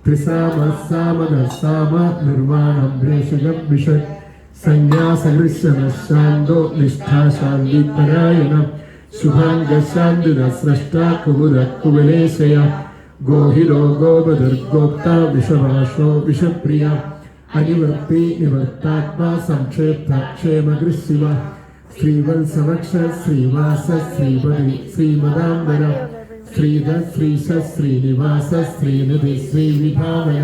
ത്രിസാമ നിർവാണം ഭേഷജം വിഷത് സന്യാസഹൃശ്യമശാന്തോ നിഷ്ഠാശാന്തി പരായണ ശുഭാംഗശാന്തിന സ്രഷ്ട കുമുദക്കുവലേശയ ഗോഹിരോ ഗോപദർഗോപ്ത വിഷവാശോ വിഷപ്രിയ അനിവർത്തി നിവർത്താത്മാ സംക്ഷേപ്ത ക്ഷേമകൃശിവ ശ്രീവത്സവക്ഷ ശ്രീവാസ ശ്രീപതി ശ്രീമദാംബര ശ്രീധ ശ്രീശ ശ്രീനിവാസ ശ്രീനിധി ശ്രീവിഭാവന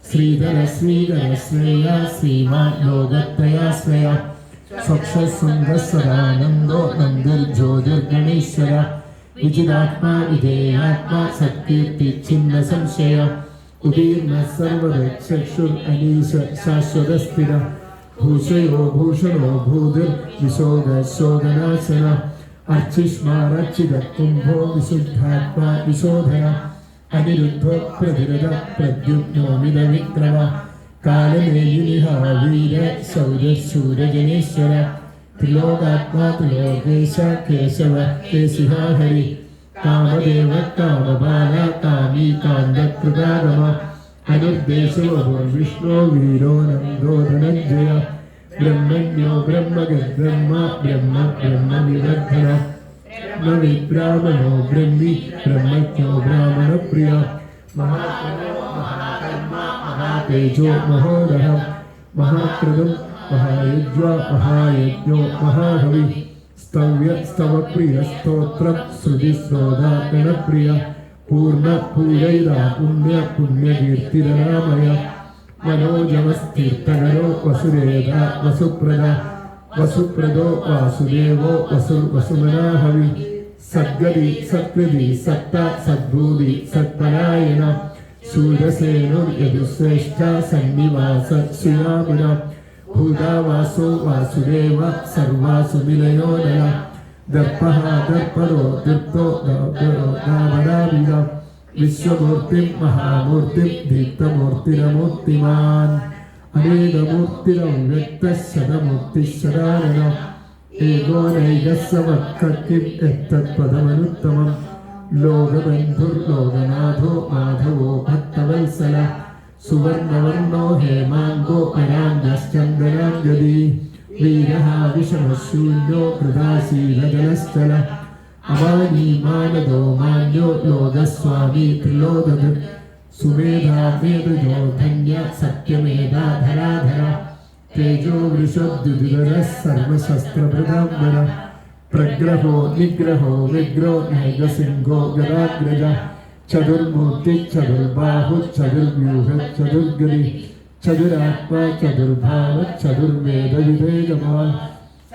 ശ്രീധര ശ്രീധര ശ്രേയ ശ്രീമാൻ ലോകത്രയാശ്രയ സ്വക്ഷസുന്ദസദാനന്ദോ നന്ദിർജ്യോതിർഗണേശ്വര വിജിതാത്മാ വിധേയാത്മാ സത്കീർത്തി ചിഹ്ന സംശയ ഉദീർണ സർവദക്ഷുർ അനീശ ശാശ്വതസ്ഥിര ഭൂഷയോ ഭൂഷണോ ഭൂതിർ വിശോക ശോകനാശന അർച്ചിഷ്മാരച്ചിത കുംഭോ വിശുദ്ധാത്മാ വിശോധന അനിരുദ്ധ പ്രതിരഥ പ്രദ്യുമ്നോമിത വിക്രമ കാലനേയുനിഹ വീര ശൗരശൂരജനേശ്വര ത്രിലോകാത്മാ ത്രിലോകേശ കേശവ കേശിഹ ഹരി കാമദേവ കാമബാല കാമീ കാന്തകൃതാഗമ അനുർദേശോ വിഷ്ണു വീരോ നന്ദോ ധനഞ്ജയ ബ്രഹ്മണ്യോ ബ്രഹ്മഗബ്രഹ്മ ബ്രഹ്മ ബ്രഹ്മനിവർദ്ധന ബ്രാഹ്മണോ ബ്രഹ്മി ബ്രഹ്മജ്ഞോ ബ്രാഹ്മണപ്രിയ മഹാതേജോ മഹോദഹ മഹാകൃതം മഹായജ്വ മഹായജ്ഞോ മഹാഹവി സ്തവ്യ സ്തവപ്രിയ സ്തോത്രം ശ്രുതി ശ്രോതാ ഗണപ്രിയ പൂർണ്ണ പൂജൈത പുണ്യ പുണ്യകീർത്തിരനാമയ മനോജമസ്ഥീർത്ഥകരോ വസുരേത വസുപ്രദ വസുപ്രദോ വാസുദേവോ വസുമനാഹവി സദ്ഗതി സത്കൃതി സത്ത സദ്ഭൂതി സത്പരായണ ശൂരസേനുർ യദുശ്രേഷ്ഠ സന്നിവാസ ശ്രീരാമന ഭൂതാവാസോ വാസുദേവ സർവാസു നിലയോദയ ദർപ്പഃ ദർപ്പദോ ദീപ്തോ ദാവനാവിദ വിശ്വമൂർത്തിം മഹാമൂർത്തിം ദീപ്തമൂർത്തിരമൂർത്തിമാൻ അനേകമൂർത്തിരവ്യക്തശതമൂർത്തിശതാരണ ഏകോനൈകസമക്കിം എത്തത്പദമനുത്തമം ലോകബന്ധുർലോകനാഥോ മാധവോ ഭക്തവത്സല സുവർണവർണോ ഹേമാംഗോ പരാംഗശ്ചന്ദനാംഗതി വീരഃ വിഷമശൂന്യോ കൃതാശീലജലശ്ചല അവാനീ മാനദോ മാന്യോ ലോകസ്വാമി ത്രിലോദത് സുമേധാ മേധജോ ധന്യ സത്യമേധാധരാധര തേജോ വൃഷദ്യുതിധര സർവശസ്ത്രഭൃതാംബര പ്രഗ്രഹോ നിഗ്രഹോ വിഗ്രോ നൈകസിംഹോ ഗദാഗ്രജ ചതുർമൂർത്തി ചതുർബാഹു ചതുർവ്യൂഹ ചതുർഗതി ചതുരാത്മാ ചതുർഭാവ ചതുർവേദ വിവേകമാൻ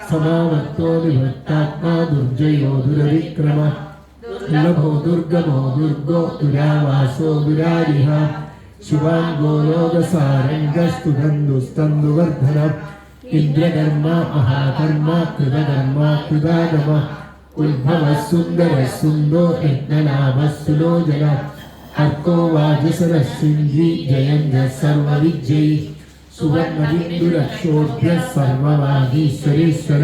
സമാവത്തോ നിവൃത്താത്മാ ദുർജയോ ദുരവിക്രമ ലഭോ ദുർഗമോ ദുർഗോ ദുരാവാസോ ദുരാരിഹ ശിവാംഗോ ലോകസാരംഗസ്തുതന്തുസ്തന്തുവർദ്ധന ഇന്ദ്രകർമ്മ മഹാകർമ്മ കൃതകർമ്മ കൃതാഗമ ഉദ്ഭവ സുന്ദര സുന്ദോ യജ്ഞലാഭ സുലോചന അർക്കോ വാജസര സിംഹി ജയന്ത സർവവിജയി സുവർണ ബിന്ദുരക്ഷോഭ്യ സർവവാഗീശ്വരീശ്വര